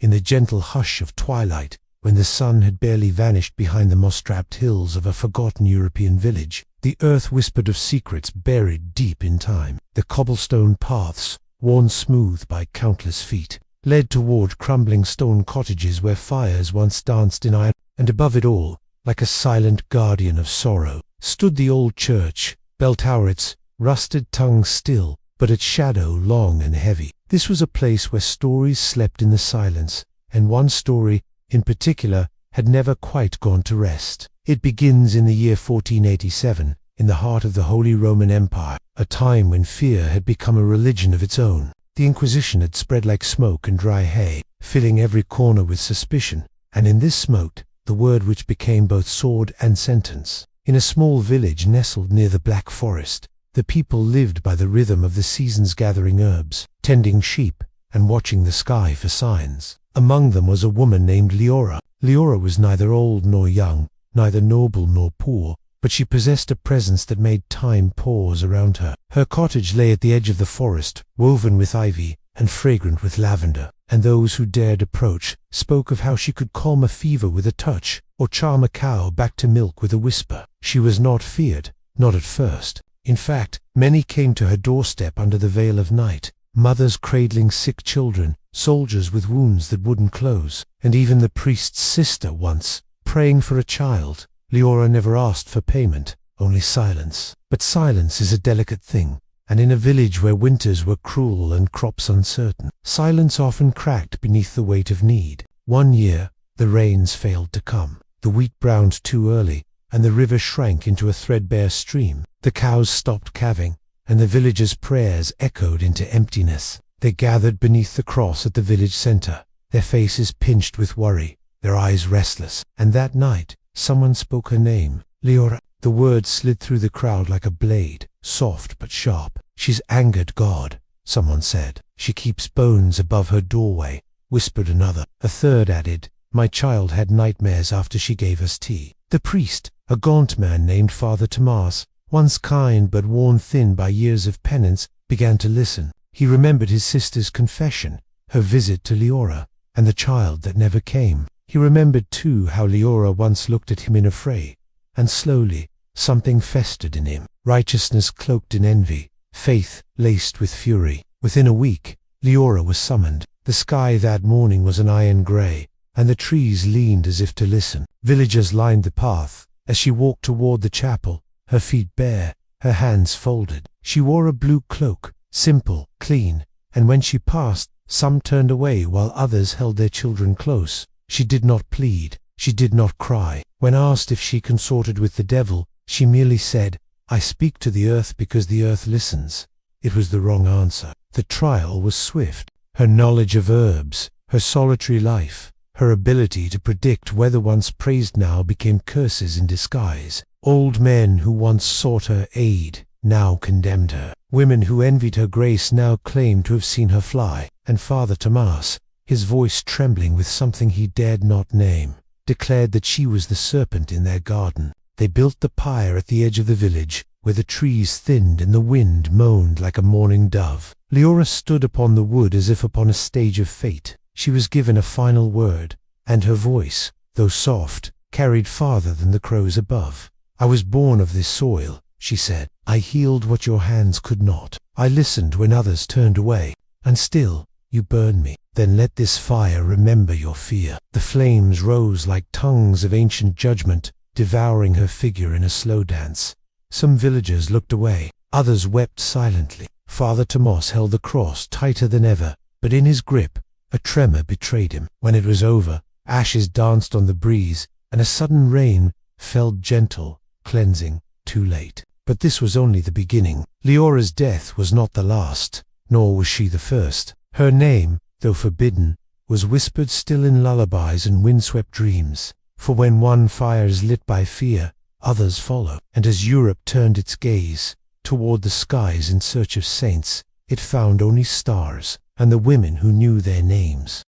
in the gentle hush of twilight, when the sun had barely vanished behind the moss-strapped hills of a forgotten European village, the earth whispered of secrets buried deep in time. The cobblestone paths, worn smooth by countless feet, led toward crumbling stone cottages where fires once danced in iron, and above it all, like a silent guardian of sorrow, stood the old church, bell tower, its rusted tongue still, but its shadow long and heavy. This was a place where stories slept in the silence, and one story, in particular, had never quite gone to rest. It begins in the year 1487, in the heart of the Holy Roman Empire, a time when fear had become a religion of its own. The Inquisition had spread like smoke and dry hay, filling every corner with suspicion, and in this smoked the word which became both sword and sentence. In a small village nestled near the Black Forest, the people lived by the rhythm of the seasons, gathering herbs, tending sheep, and watching the sky for signs. Among them was a woman named Liora. Liora was neither old nor young, neither noble nor poor, but she possessed a presence that made time pause around her. Her cottage lay at the edge of the forest, woven with ivy and fragrant with lavender, and those who dared approach spoke of how she could calm a fever with a touch, or charm a cow back to milk with a whisper. She was not feared, not at first. In fact, many came to her doorstep under the veil of night, mothers cradling sick children, soldiers with wounds that wouldn't close, and even the priest's sister once, praying for a child. Liora never asked for payment, only silence. But silence is a delicate thing, and in a village where winters were cruel and crops uncertain, silence often cracked beneath the weight of need. One year, the rains failed to come. The wheat browned too early, and the river shrank into a threadbare stream. The cows stopped calving, and the villagers' prayers echoed into emptiness. They gathered beneath the cross at the village center, their faces pinched with worry, their eyes restless. And that night, someone spoke her name, Liora. The word slid through the crowd like a blade, soft but sharp. "She's angered God," someone said. "She keeps bones above her doorway," whispered another. A third added, "My child had nightmares after she gave us tea." The priest, a gaunt man named Father Tomas, once kind but worn thin by years of penance, began to listen. He remembered his sister's confession, her visit to Liora, and the child that never came. He remembered too how Liora once looked at him in affray, and slowly something festered in him, righteousness cloaked in envy, faith laced with fury. Within a week, Liora was summoned. The sky that morning was an iron grey, and the trees leaned as if to listen. Villagers lined the path as she walked toward the chapel, her feet bare, her hands folded. She wore a blue cloak, simple, clean, and when she passed, some turned away while others held their children close. She did not plead, she did not cry. When asked if she consorted with the devil, she merely said, "I speak to the earth because the earth listens." It was the wrong answer. The trial was swift. Her knowledge of herbs, her solitary life, her ability to predict weather once praised now became curses in disguise. Old men who once sought her aid now condemned her. Women who envied her grace now claimed to have seen her fly. And Father Tomas, his voice trembling with something he dared not name, declared that she was the serpent in their garden. They built the pyre at the edge of the village, where the trees thinned and the wind moaned like a mourning dove. Liora stood upon the wood as if upon a stage of fate. She was given a final word, and her voice, though soft, carried farther than the crows above. "I was born of this soil," she said. "I healed what your hands could not. I listened when others turned away, and still you burn me. Then let this fire remember your fear." The flames rose like tongues of ancient judgment, devouring her figure in a slow dance. Some villagers looked away, others wept silently. Father Tomas held the cross tighter than ever, but in his grip, a tremor betrayed him. When it was over, ashes danced on the breeze, and a sudden rain fell gentle, cleansing, too late. But this was only the beginning. Liora's death was not the last, nor was she the first. Her name, though forbidden, was whispered still in lullabies and windswept dreams. For when one fire is lit by fear, others follow. And as Europe turned its gaze toward the skies in search of saints, it found only stars, and the women who knew their names.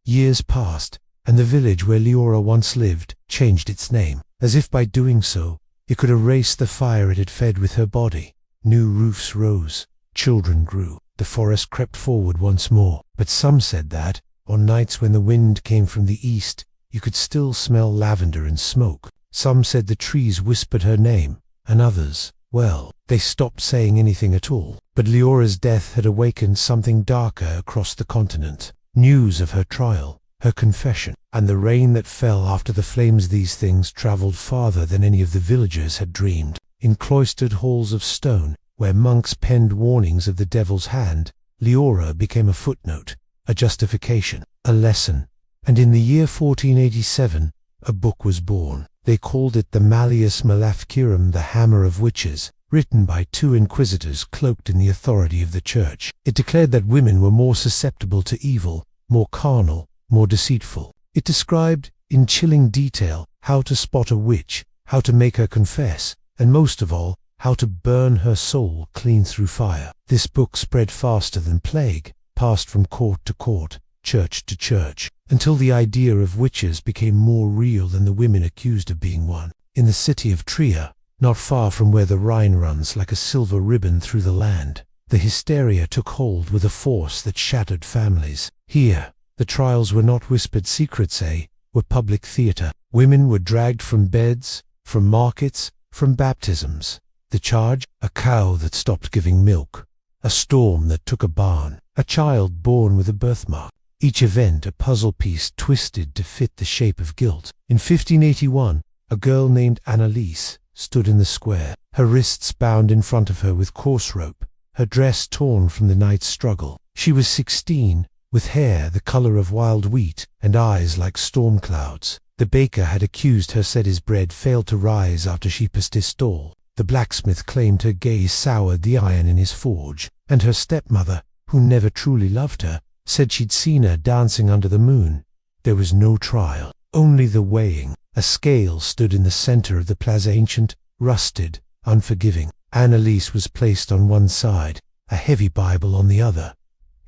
Years passed, and the village where Liora once lived changed its name. As if by doing so, it could erase the fire it had fed with her body. New roofs rose, children grew. the forest crept forward once more. But some said that, on nights when the wind came from the east, you could still smell lavender and smoke. Some said the trees whispered her name, and others, well, they stopped saying anything at all. But Liora's death had awakened something darker across the continent. News of her trial, her confession, and the rain that fell after the flames. These things travelled farther than any of the villagers had dreamed. In cloistered halls of stone, where monks penned warnings of the devil's hand, Liora became a footnote, a justification, a lesson. And in the year 1487, a book was born. They called it the Malleus Maleficarum, the Hammer of Witches, written by two inquisitors cloaked in the authority of the church. It declared that women were more susceptible to evil, more carnal, more deceitful. It described, in chilling detail, how to spot a witch, how to make her confess, and most of all, how to burn her soul clean through fire. This book spread faster than plague, passed from court to court, church to church, until the idea of witches became more real than the women accused of being one. In the city of Trier, not far from where the Rhine runs like a silver ribbon through the land, the hysteria took hold with a force that shattered families. Here, the trials were not whispered secrets, were public theatre. Women were dragged from beds, from markets, from baptisms. The charge? A cow that stopped giving milk, a storm that took a barn, a child born with a birthmark. Each event a puzzle piece twisted to fit the shape of guilt. In 1581, a girl named Anneliese stood in the square, her wrists bound in front of her with coarse rope, her dress torn from the night's struggle. She was 16, with hair the color of wild wheat and eyes like storm clouds. The baker had accused her, said his bread failed to rise after she passed his stall. The blacksmith claimed her gaze soured the iron in his forge, and her stepmother, who never truly loved her, said she'd seen her dancing under the moon. There was no trial, only the weighing. A scale stood in the center of the plaza, ancient, rusted, unforgiving. Anneliese was placed on one side, a heavy Bible on the other.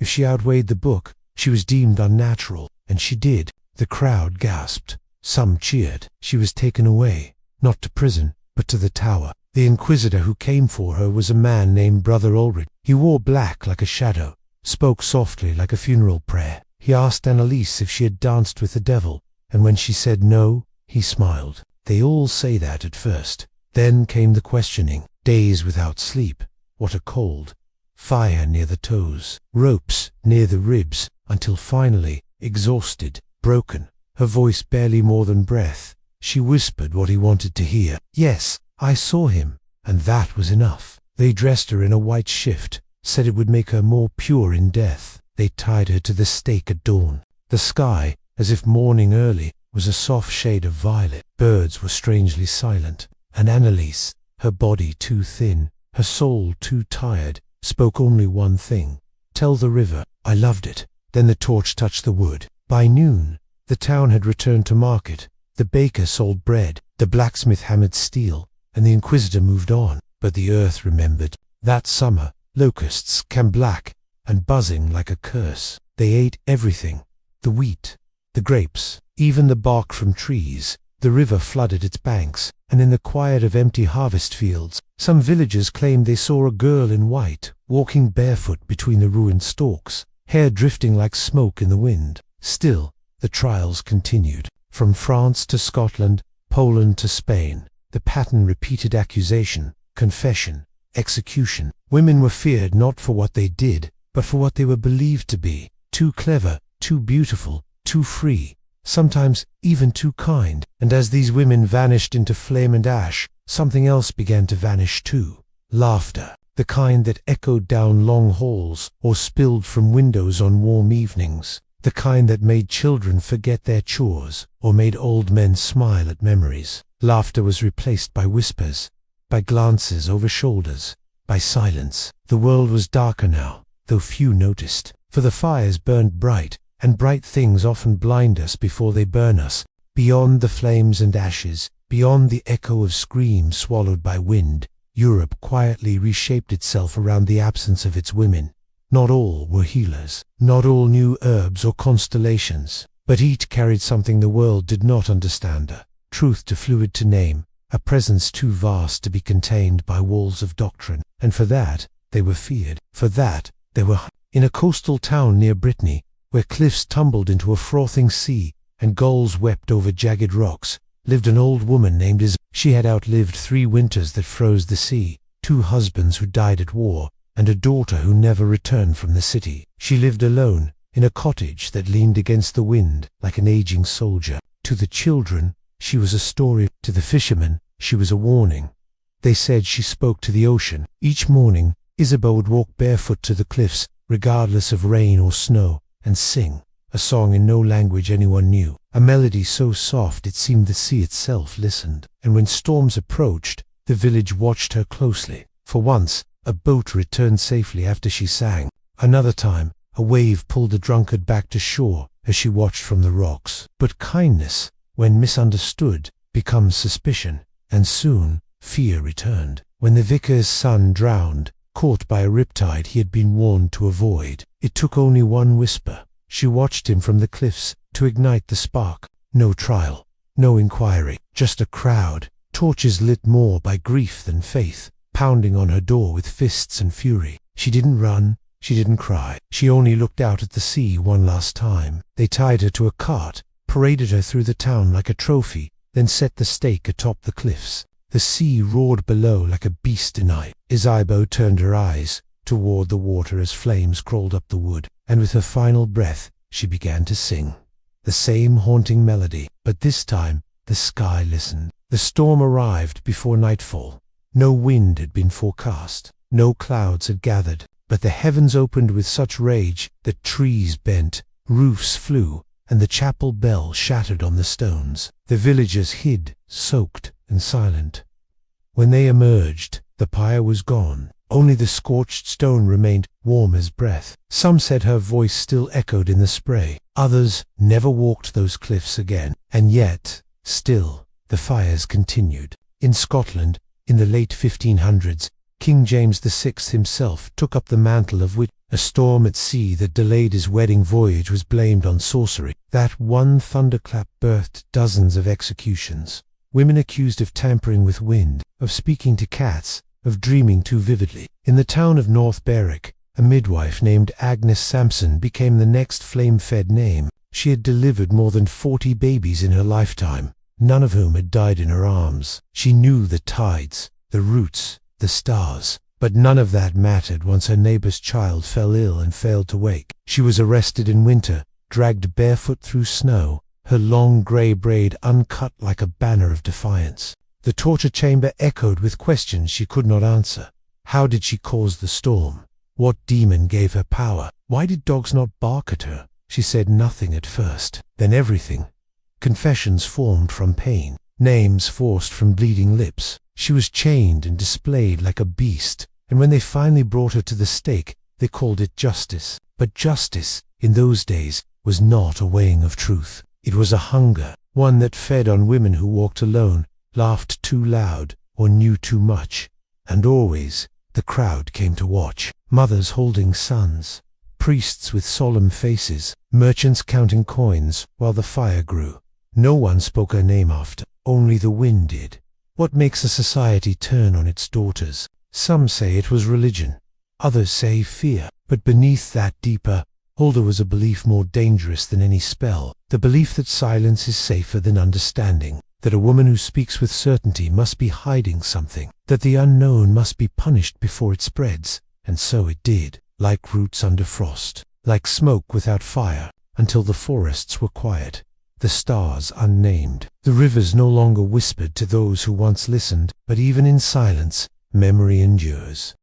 If she outweighed the book, she was deemed unnatural, and she did. The crowd gasped. Some cheered. She was taken away, not to prison, but to the tower. The inquisitor who came for her was a man named Brother Ulrich. He wore black like a shadow, spoke softly like a funeral prayer. He asked Anneliese if she had danced with the devil, and when she said no, he smiled. They all say that at first. Then came the questioning. Days without sleep. What a cold. Fire near the toes. Ropes near the ribs, until finally, exhausted, broken, her voice barely more than breath, she whispered what he wanted to hear. Yes, I saw him, and that was enough. They dressed her in a white shift, said it would make her more pure in death. They tied her to the stake at dawn. The sky, as if morning early, was a soft shade of violet. Birds were strangely silent, and Anneliese, her body too thin, her soul too tired, spoke only one thing. Tell the river, I loved it. Then the torch touched the wood. By noon, the town had returned to market. The baker sold bread, the blacksmith hammered steel, and the inquisitor moved on. But the earth remembered. That summer, locusts came black and buzzing like a curse. They ate everything, the wheat, the grapes, even the bark from trees. The river flooded its banks, and in the quiet of empty harvest fields, some villagers claimed they saw a girl in white, walking barefoot between the ruined stalks, hair drifting like smoke in the wind. Still, the trials continued. From France to Scotland, Poland to Spain, the pattern repeated: accusation, confession, execution. Women were feared not for what they did, but for what they were believed to be. Too clever, too beautiful, too free, sometimes even too kind. And as these women vanished into flame and ash, something else began to vanish too. Laughter, the kind that echoed down long halls or spilled from windows on warm evenings, the kind that made children forget their chores or made old men smile at memories. Laughter was replaced by whispers, by glances over shoulders, by silence. The world was darker now, though few noticed, for the fires burned bright, and bright things often blind us before they burn us. Beyond the flames and ashes, beyond the echo of screams swallowed by wind, Europe quietly reshaped itself around the absence of its women. Not all were healers, not all knew herbs or constellations, but each carried something the world did not understand: a truth too fluid to name, a presence too vast to be contained by walls of doctrine. And for that, they were feared. For that, There were in a coastal town near Brittany, where cliffs tumbled into a frothing sea and gulls wept over jagged rocks, lived an old woman named Isabel. She had outlived 3 winters that froze the sea, 2 husbands who died at war, and a daughter who never returned from the city. She lived alone, in a cottage that leaned against the wind like an aging soldier. To the children, she was a story. To the fishermen, she was a warning. They said she spoke to the ocean. Each morning, Isabel would walk barefoot to the cliffs, regardless of rain or snow, and sing a song in no language anyone knew, a melody so soft it seemed the sea itself listened. And when storms approached, the village watched her closely. For once, a boat returned safely after she sang. Another time, a wave pulled a drunkard back to shore as she watched from the rocks. But kindness, when misunderstood, becomes suspicion, and soon fear returned. When the vicar's son drowned, caught by a riptide he had been warned to avoid, it took only one whisper. She watched him from the cliffs to ignite the spark. No trial, no inquiry, just a crowd, torches lit more by grief than faith, pounding on her door with fists and fury. She didn't run, she didn't cry. She only looked out at the sea one last time. They tied her to a cart, paraded her through the town like a trophy, then set the stake atop the cliffs. The sea roared below like a beast in night. Isabeau turned her eyes toward the water as flames crawled up the wood, and with her final breath she began to sing. The same haunting melody, but this time the sky listened. The storm arrived before nightfall. No wind had been forecast, no clouds had gathered, but the heavens opened with such rage that trees bent, roofs flew, and the chapel bell shattered on the stones. The villagers hid, soaked and silent. When they emerged, the pyre was gone. Only the scorched stone remained, warm as breath. Some said her voice still echoed in the spray. Others never walked those cliffs again. And yet, still, the fires continued. In Scotland, in the late 1500s, King James VI himself took up the mantle of witch. A storm at sea that delayed his wedding voyage was blamed on sorcery. That one thunderclap birthed dozens of executions. Women accused of tampering with wind, of speaking to cats, of dreaming too vividly. In the town of North Berwick, a midwife named Agnes Sampson became the next flame-fed name. She had delivered more than 40 babies in her lifetime, none of whom had died in her arms. She knew the tides, the roots, the stars, but none of that mattered once her neighbor's child fell ill and failed to wake. She was arrested in winter, dragged barefoot through snow, her long grey braid uncut like a banner of defiance. The torture chamber echoed with questions she could not answer. How did she cause the storm? What demon gave her power? Why did dogs not bark at her? She said nothing at first, then everything. Confessions formed from pain, names forced from bleeding lips. She was chained and displayed like a beast, and when they finally brought her to the stake, they called it justice. But justice, in those days, was not a weighing of truth. It was a hunger, one that fed on women who walked alone, laughed too loud, or knew too much. And always, the crowd came to watch. Mothers holding sons, priests with solemn faces, merchants counting coins, while the fire grew. No one spoke her name after, only the wind did. What makes a society turn on its daughters? Some say it was religion, others say fear. But beneath that deeper, older was a belief more dangerous than any spell. The belief that silence is safer than understanding, that a woman who speaks with certainty must be hiding something, that the unknown must be punished before it spreads. And so it did, like roots under frost, like smoke without fire, until the forests were quiet, the stars unnamed. The rivers no longer whispered to those who once listened, but even in silence, memory endures.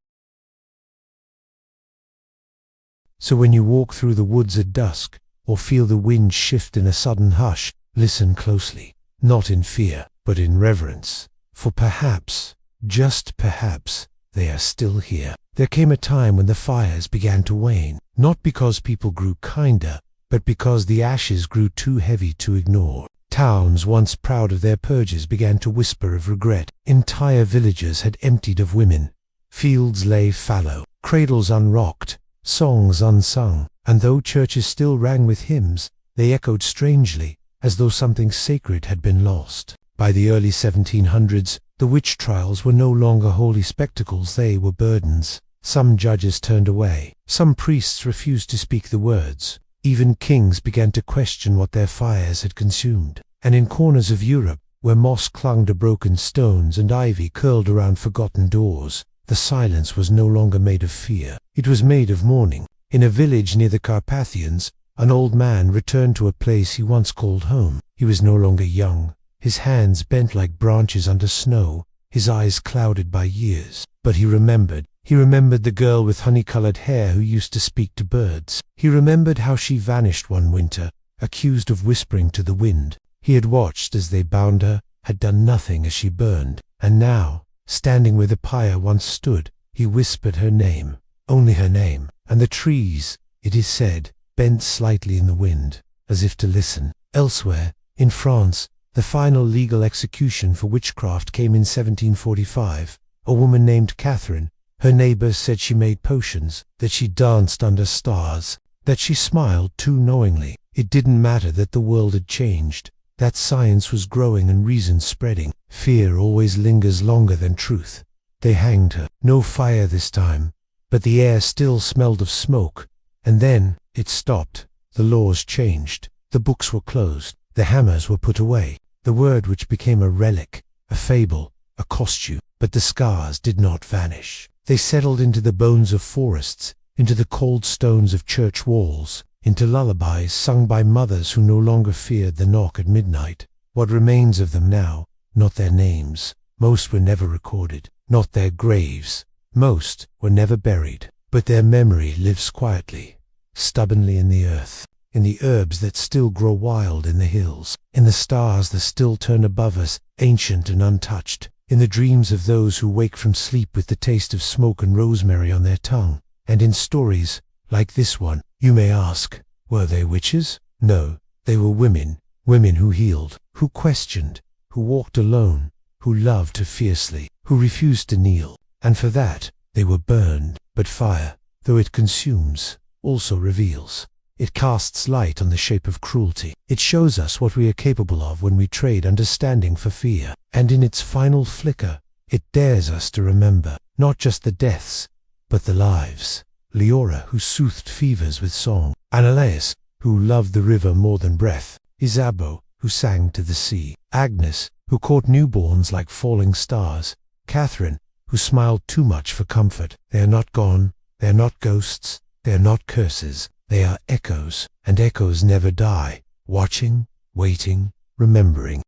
So when you walk through the woods at dusk, or feel the wind shift in a sudden hush, listen closely, not in fear, but in reverence, for perhaps, just perhaps, they are still here. There came a time when the fires began to wane, not because people grew kinder, but because the ashes grew too heavy to ignore. Towns once proud of their purges began to whisper of regret. Entire villages had emptied of women. Fields lay fallow, cradles unrocked, songs unsung, and though churches still rang with hymns, they echoed strangely, as though something sacred had been lost. By the early 1700s, the witch trials were no longer holy spectacles, they were burdens. Some judges turned away. Some priests refused to speak the words. Even kings began to question what their fires had consumed. And in corners of Europe, where moss clung to broken stones and ivy curled around forgotten doors, the silence was no longer made of fear. It was made of mourning. In a village near the Carpathians, an old man returned to a place he once called home. He was no longer young, his hands bent like branches under snow, his eyes clouded by years. But he remembered. He remembered the girl with honey-colored hair who used to speak to birds. He remembered how she vanished one winter, accused of whispering to the wind. He had watched as they bound her, had done nothing as she burned. And now, standing where the pyre once stood, he whispered her name, only her name. And the trees, it is said, bent slightly in the wind, as if to listen. Elsewhere, in France, the final legal execution for witchcraft came in 1745. A woman named Catherine. Her neighbors said she made potions, that she danced under stars, that she smiled too knowingly. It didn't matter that the world had changed, that science was growing and reason spreading. Fear always lingers longer than truth. They hanged her. No fire this time, but the air still smelled of smoke. And then it stopped. The laws changed. The books were closed. The hammers were put away. The word which became a relic, a fable, a costume. But the scars did not vanish. They settled into the bones of forests, into the cold stones of church walls, into lullabies sung by mothers who no longer feared the knock at midnight. What remains of them now? Not their names. Most were never recorded. Not their graves. Most were never buried. But their memory lives quietly, stubbornly in the earth, in the herbs that still grow wild in the hills, in the stars that still turn above us, ancient and untouched, in the dreams of those who wake from sleep with the taste of smoke and rosemary on their tongue, and in stories like this one. You may ask, were they witches? No, they were women, women who healed, who questioned, who walked alone, who loved fiercely, who refused to kneel, and for that they were burned. But fire, though it consumes, also reveals. It casts light on the shape of cruelty. It shows us what we are capable of when we trade understanding for fear. And in its final flicker, it dares us to remember, not just the deaths, but the lives. Liora, who soothed fevers with song. Malleus, who loved the river more than breath. Isabeau, who sang to the sea. Agnes, who caught newborns like falling stars. Catherine, who smiled too much for comfort. They are not gone. They are not ghosts. They are not curses. They are echoes, and echoes never die, watching, waiting, remembering.